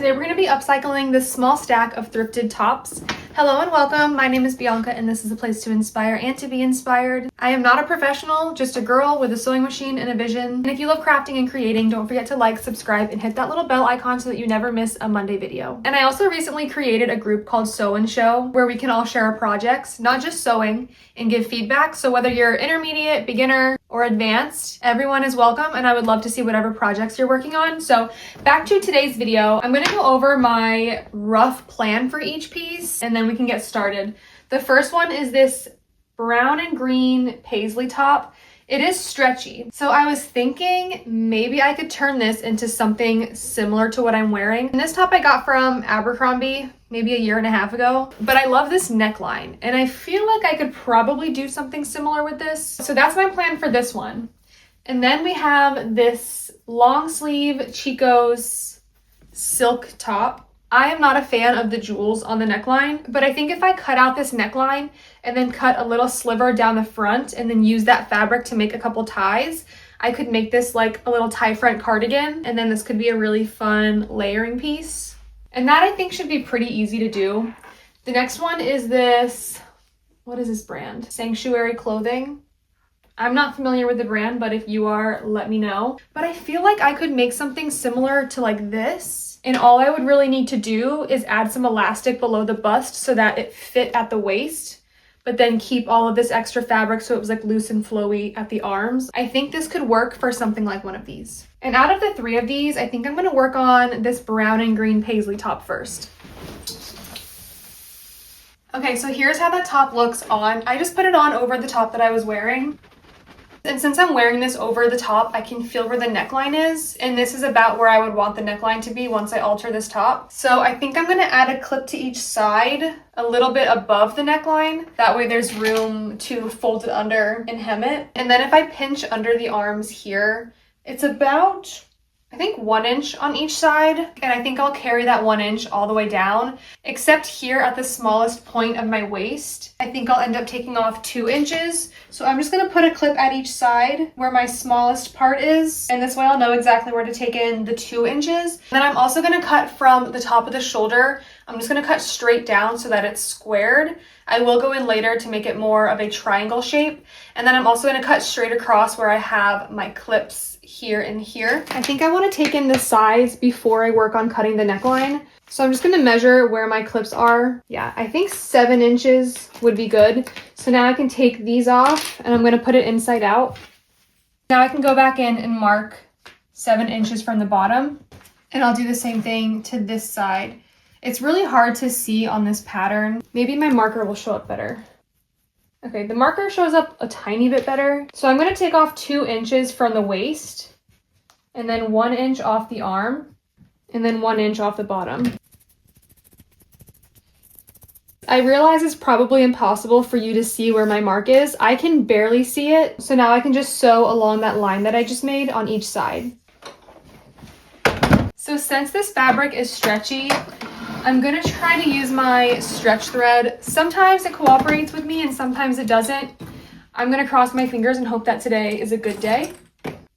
Today we're going to be upcycling this small stack of thrifted tops. Hello and welcome. My name is Bianca and this is a place to inspire and to be inspired. I am not a professional, just a girl with a sewing machine and a vision. And if you love crafting and creating, don't forget to like, subscribe, and hit that little bell icon so that you never miss a Monday video. And I also recently created a group called Sew and Show where we can all share our projects, not just sewing, and give feedback. So whether you're intermediate, beginner, or advanced, everyone is welcome and I would love to see whatever projects you're working on. So back to today's video, I'm going to go over my rough plan for each piece and then we can get started. The first one is this brown and green paisley top. It is stretchy. So I was thinking maybe I could turn this into something similar to what I'm wearing. And this top I got from Abercrombie maybe a year and a half ago, but I love this neckline and I feel like I could probably do something similar with this. So that's my plan for this one. And then we have this long sleeve Chico's silk top. I am not a fan of the jewels on the neckline, but I think if I cut out this neckline and then cut a little sliver down the front and then use that fabric to make a couple ties, I could make this like a little tie front cardigan, and then this could be a really fun layering piece. And that I think should be pretty easy to do. The next one is this, what is this brand? Sanctuary Clothing. I'm not familiar with the brand, but if you are, let me know. But I feel like I could make something similar to like this. And all I would really need to do is add some elastic below the bust so that it fit at the waist, but then keep all of this extra fabric so it was like loose and flowy at the arms. I think this could work for something like one of these. And out of the three of these, I think I'm gonna work on this brown and green paisley top first. Okay, so here's how that top looks on. I just put it on over the top that I was wearing. And since I'm wearing this over the top, I can feel where the neckline is. And this is about where I would want the neckline to be once I alter this top. So I think I'm gonna add a clip to each side, a little bit above the neckline. That way there's room to fold it under and hem it. And then if I pinch under the arms here, it's about, I think 1 inch on each side. And I think I'll carry that 1 inch all the way down, except here at the smallest point of my waist. I think I'll end up taking off 2 inches. So I'm just gonna put a clip at each side where my smallest part is. And this way I'll know exactly where to take in the 2 inches. Then I'm also gonna cut from the top of the shoulder. I'm just gonna cut straight down so that it's squared. I will go in later to make it more of a triangle shape. And then I'm also gonna cut straight across where I have my clips here and here. I think I wanna take in the size before I work on cutting the neckline. So I'm just gonna measure where my clips are. Yeah, I think 7 inches would be good. So now I can take these off and I'm gonna put it inside out. Now I can go back in and mark 7 inches from the bottom. And I'll do the same thing to this side. It's really hard to see on this pattern. Maybe my marker will show up better. Okay, the marker shows up a tiny bit better. So I'm gonna take off 2 inches from the waist and then 1 inch off the arm and then 1 inch off the bottom. I realize it's probably impossible for you to see where my mark is. I can barely see it. So now I can just sew along that line that I just made on each side. So since this fabric is stretchy, I'm gonna try to use my stretch thread. Sometimes it cooperates with me and sometimes it doesn't. I'm gonna cross my fingers and hope that today is a good day.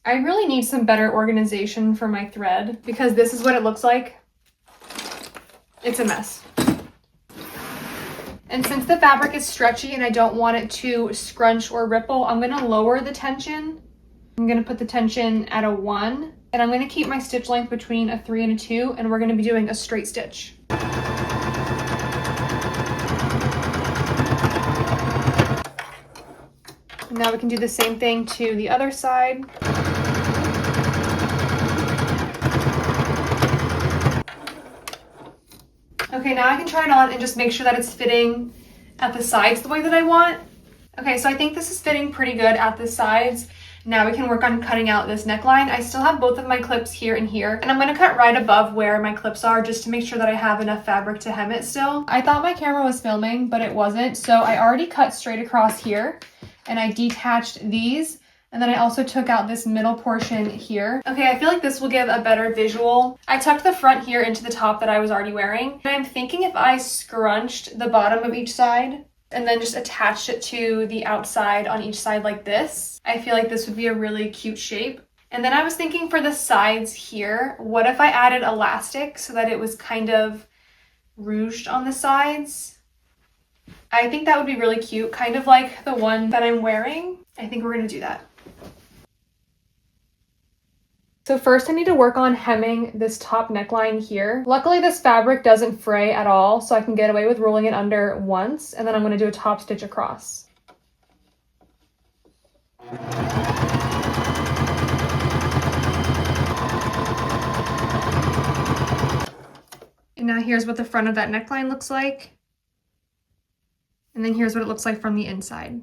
I really need some better organization for my thread because this is what it looks like. It's a mess. And since the fabric is stretchy and I don't want it to scrunch or ripple, I'm gonna lower the tension. I'm gonna put the tension at a 1, and I'm gonna keep my stitch length between a 3 and a 2, and we're gonna be doing a straight stitch. And now we can do the same thing to the other side. Okay, now I can try it on and just make sure that it's fitting at the sides the way that I want. Okay, so I think this is fitting pretty good at the sides. Now we can work on cutting out this neckline. I still have both of my clips here and here, and I'm gonna cut right above where my clips are just to make sure that I have enough fabric to hem it still. I thought my camera was filming, but it wasn't. So I already cut straight across here and I detached these. And then I also took out this middle portion here. Okay, I feel like this will give a better visual. I tucked the front here into the top that I was already wearing. And I'm thinking if I scrunched the bottom of each side and then just attached it to the outside on each side like this, I feel like this would be a really cute shape. And then I was thinking for the sides here, what if I added elastic so that it was kind of rouged on the sides? I think that would be really cute, kind of like the one that I'm wearing. I think we're gonna do that. So first I need to work on hemming this top neckline here. Luckily this fabric doesn't fray at all, so I can get away with rolling it under once, and then I'm gonna do a top stitch across. And now here's what the front of that neckline looks like. And then here's what it looks like from the inside.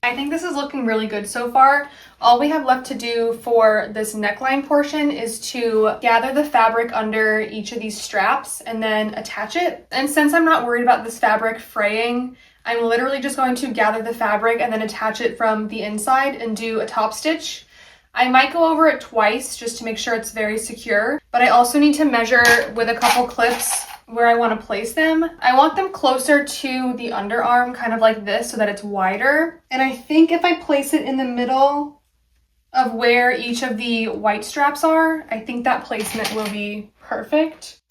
I think this is looking really good so far. All we have left to do for this neckline portion is to gather the fabric under each of these straps and then attach it. And since I'm not worried about this fabric fraying, I'm literally just going to gather the fabric and then attach it from the inside and do a top stitch. I might go over it twice just to make sure it's very secure, but I also need to measure with a couple clips where I want to place them. I want them closer to the underarm, kind of like this, so that it's wider. And I think if I place it in the middle of where each of the white straps are, I think that placement will be perfect.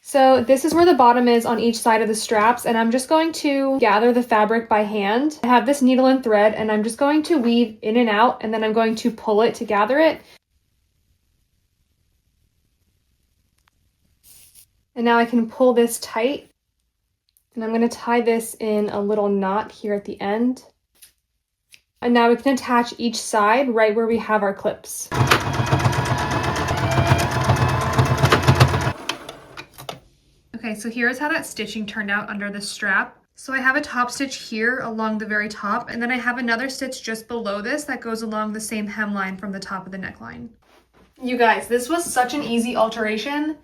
So this is where the bottom is on each side of the straps, and I'm just going to gather the fabric by hand. I have this needle and thread, and I'm just going to weave in and out, and then I'm going to pull it to gather it. And now I can pull this tight, and I'm going to tie this in a little knot here at the end. And now we can attach each side right where we have our clips. Okay, so here's how that stitching turned out under the strap. So I have a top stitch here along the very top, and then I have another stitch just below this that goes along the same hemline from the top of the neckline. You guys, this was such an easy alteration,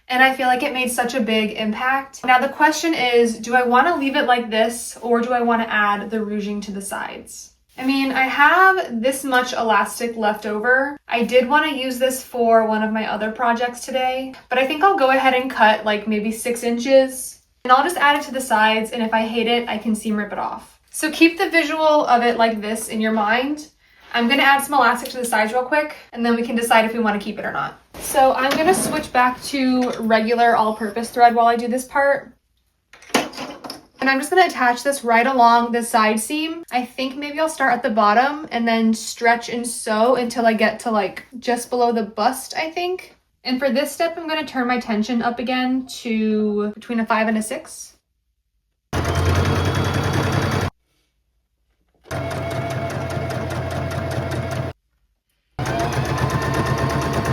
and I feel like it made such a big impact. Now the question is, do I want to leave it like this, or do I want to add the ruching to the sides? I mean, I have this much elastic left over. I did want to use this for one of my other projects today, but I think I'll go ahead and cut like maybe 6 inches, and I'll just add it to the sides, and if I hate it, I can seam rip it off. So keep the visual of it like this in your mind. I'm going to add some elastic to the sides real quick, and then we can decide if we want to keep it or not. So I'm going to switch back to regular all-purpose thread while I do this part. And I'm just going to attach this right along the side seam. I think maybe I'll start at the bottom and then stretch and sew until I get to like just below the bust, I think. And for this step, I'm going to turn my tension up again to between a 5 and a 6.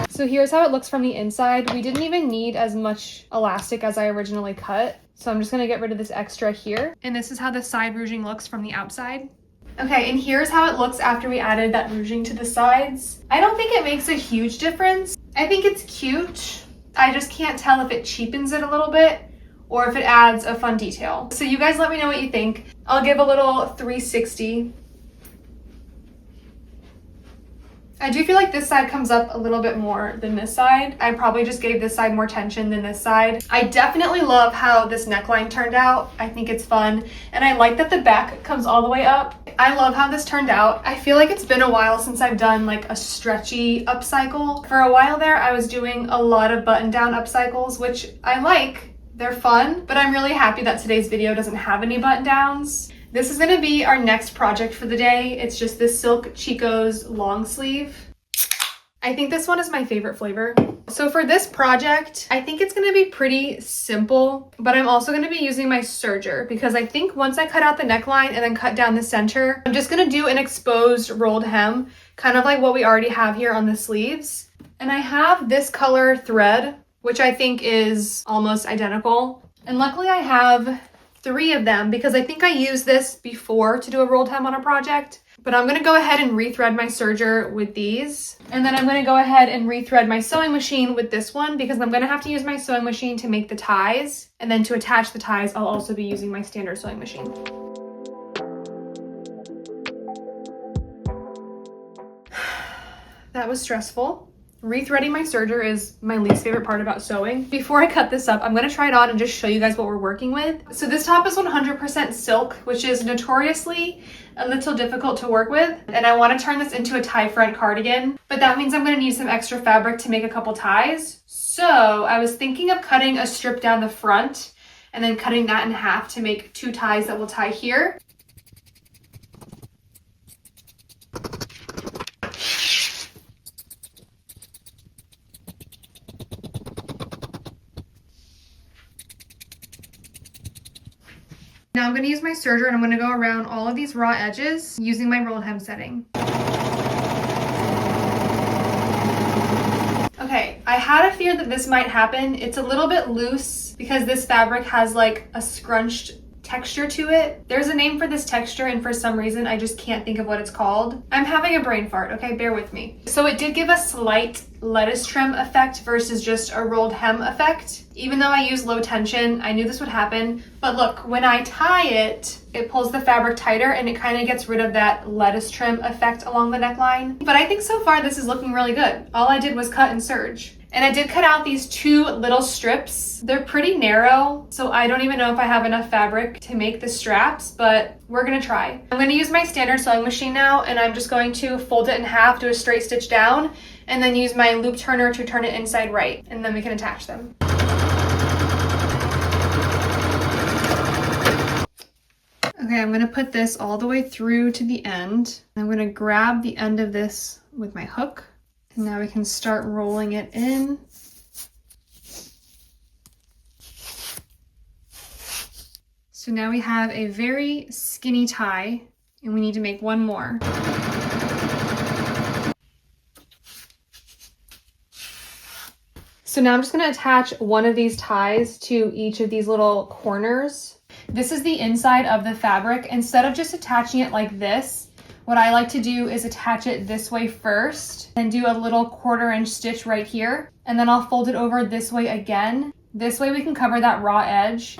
So here's how it looks from the inside. We didn't even need as much elastic as I originally cut. So I'm just gonna get rid of this extra here. And this is how the side ruching looks from the outside. Okay, and here's how it looks after we added that ruching to the sides. I don't think it makes a huge difference. I think it's cute. I just can't tell if it cheapens it a little bit or if it adds a fun detail. So you guys let me know what you think. I'll give a little 360. I do feel like this side comes up a little bit more than this side. I probably just gave this side more tension than this side. I definitely love how this neckline turned out. I think it's fun. And I like that the back comes all the way up. I love how this turned out. I feel like it's been a while since I've done like a stretchy upcycle. For a while there, I was doing a lot of button-down upcycles, which I like. They're fun, but I'm really happy that today's video doesn't have any button-downs. This is going to be our next project for the day. It's just this Silk Chico's long sleeve. I think this one is my favorite flavor. So for this project, I think it's going to be pretty simple, but I'm also going to be using my serger because I think once I cut out the neckline and then cut down the center, I'm just going to do an exposed rolled hem, kind of like what we already have here on the sleeves. And I have this color thread, which I think is almost identical. And luckily I have 3 of them because I think I used this before to do a rolled hem on a project, but I'm gonna go ahead and rethread my serger with these. And then I'm gonna go ahead and rethread my sewing machine with this one because I'm gonna have to use my sewing machine to make the ties. And then to attach the ties, I'll also be using my standard sewing machine. That was stressful. Rethreading my serger is my least favorite part about sewing. Before I cut this up, I'm gonna try it on and just show you guys what we're working with. So this top is 100% silk, which is notoriously a little difficult to work with. And I wanna turn this into a tie front cardigan, but that means I'm gonna need some extra fabric to make a couple ties. So I was thinking of cutting a strip down the front and then cutting that in half to make 2 ties that will tie here. Now I'm going to use my serger and I'm going to go around all of these raw edges using my rolled hem setting. Okay, I had a fear that this might happen. It's a little bit loose because this fabric has like a scrunched texture to it. There's a name for this texture and for some reason I just can't think of what it's called. I'm having a brain fart, okay? Bear with me. So it did give a slight lettuce trim effect versus just a rolled hem effect. Even though I use low tension, I knew this would happen. But look, when I tie it, it pulls the fabric tighter and it kind of gets rid of that lettuce trim effect along the neckline. But I think so far this is looking really good. All I did was cut and serge. And I did cut out these 2 little strips. They're pretty narrow, so I don't even know if I have enough fabric to make the straps, but we're gonna try. I'm gonna use my standard sewing machine now, and I'm just going to fold it in half, do a straight stitch down, and then use my loop turner to turn it inside right, and then we can attach them. Okay, I'm gonna put this all the way through to the end. I'm gonna grab the end of this with my hook. And now we can start rolling it in. So now we have a very skinny tie and we need to make one more. So now I'm just going to attach one of these ties to each of these little corners. This is the inside of the fabric. Instead of just attaching it like this, what I like to do is attach it this way first and do a little 1/4 inch stitch right here. And then I'll fold it over this way again. This way we can cover that raw edge.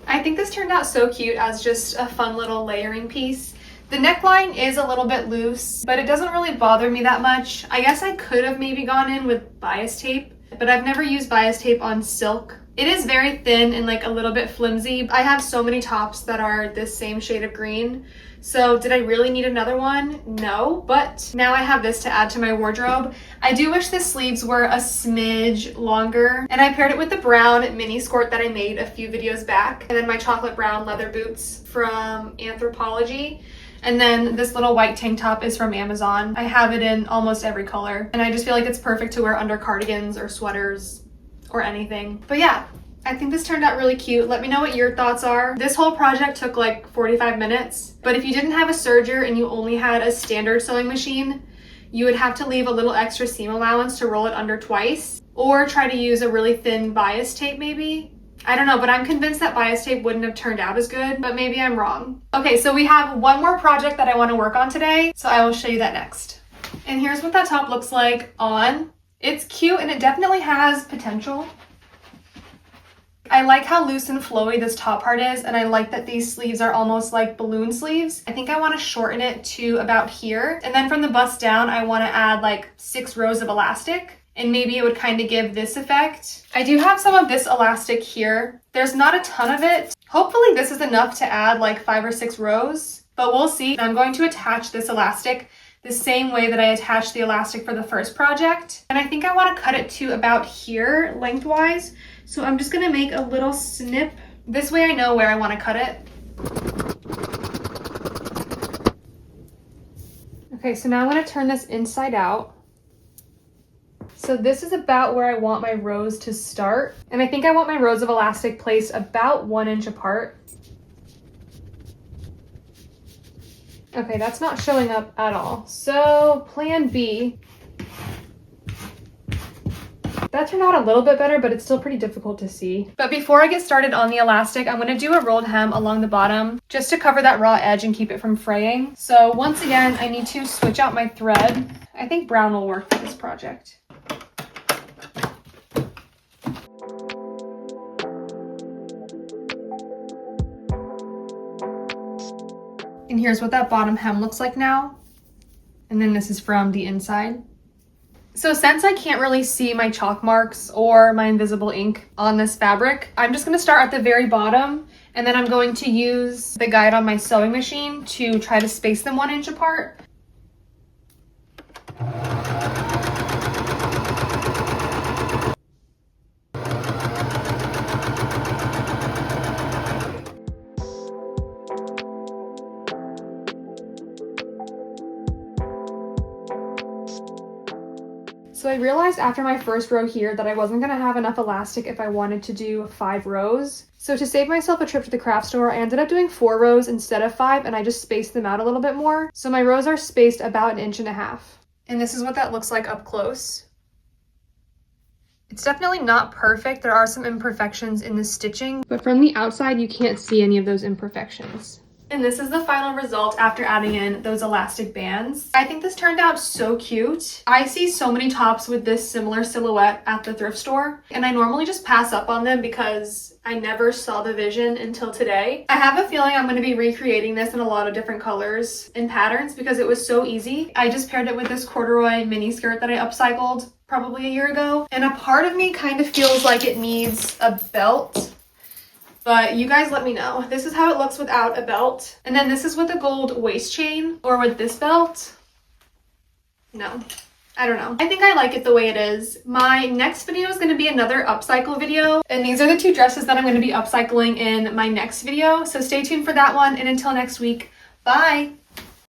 I think this turned out so cute as just a fun little layering piece. The neckline is a little bit loose, but it doesn't really bother me that much. I guess I could have maybe gone in with bias tape, but I've never used bias tape on silk. It is very thin and like a little bit flimsy. I have so many tops that are this same shade of green. So did I really need another one? No, but now I have this to add to my wardrobe. I do wish the sleeves were a smidge longer, and I paired it with the brown mini skirt that I made a few videos back, and then my chocolate brown leather boots from Anthropologie. And then this little white tank top is from Amazon. I have it in almost every color, and I just feel like it's perfect to wear under cardigans or sweaters or anything. But yeah, I think this turned out really cute. Let me know what your thoughts are. This whole project took like 45 minutes, but if you didn't have a serger and you only had a standard sewing machine, you would have to leave a little extra seam allowance to roll it under twice, or try to use a really thin bias tape maybe. I don't know, but I'm convinced that bias tape wouldn't have turned out as good, but maybe I'm wrong. Okay, so we have one more project that I want to work on today, so I will show you that next. And here's what that top looks like on. It's cute and it definitely has potential. I like how loose and flowy this top part is, and I like that these sleeves are almost like balloon sleeves. I think I want to shorten it to about here, and then from the bust down, I want to add like 6 rows of elastic. And maybe it would kind of give this effect. I do have some of this elastic here. There's not a ton of it. Hopefully this is enough to add like 5 or 6 rows, but we'll see. I'm going to attach this elastic the same way that I attached the elastic for the first project. And I think I want to cut it to about here lengthwise. So I'm just gonna make a little snip. This way I know where I want to cut it. Okay, so now I'm gonna turn this inside out. So this is about where I want my rows to start. And I think I want my rows of elastic placed about 1 inch apart. Okay, that's not showing up at all. So plan B. That turned out a little bit better, but it's still pretty difficult to see. But before I get started on the elastic, I'm gonna do a rolled hem along the bottom just to cover that raw edge and keep it from fraying. So once again, I need to switch out my thread. I think brown will work for this project. And here's what that bottom hem looks like now. And then this is from the inside. So since I can't really see my chalk marks or my invisible ink on this fabric, I'm just gonna start at the very bottom, and then I'm going to use the guide on my sewing machine to try to space them 1 inch apart. So I realized after my first row here that I wasn't gonna have enough elastic if I wanted to do 5 rows. So to save myself a trip to the craft store, I ended up doing 4 rows instead of 5, and I just spaced them out a little bit more. So my rows are spaced about 1.5 inches. And this is what that looks like up close. It's definitely not perfect. There are some imperfections in the stitching, but from the outside, you can't see any of those imperfections. And this is the final result after adding in those elastic bands. I think this turned out so cute. I see so many tops with this similar silhouette at the thrift store, and I normally just pass up on them because I never saw the vision until today. I have a feeling I'm going to be recreating this in a lot of different colors and patterns because it was so easy. I just paired it with this corduroy mini skirt that I upcycled probably a year ago, and a part of me kind of feels like it needs a belt. But you guys let me know. This is how it looks without a belt. And then this is with a gold waist chain, or with this belt. No, I don't know. I think I like it the way it is. My next video is going to be another upcycle video. And these are the 2 dresses that I'm going to be upcycling in my next video. So stay tuned for that one. And until next week, bye.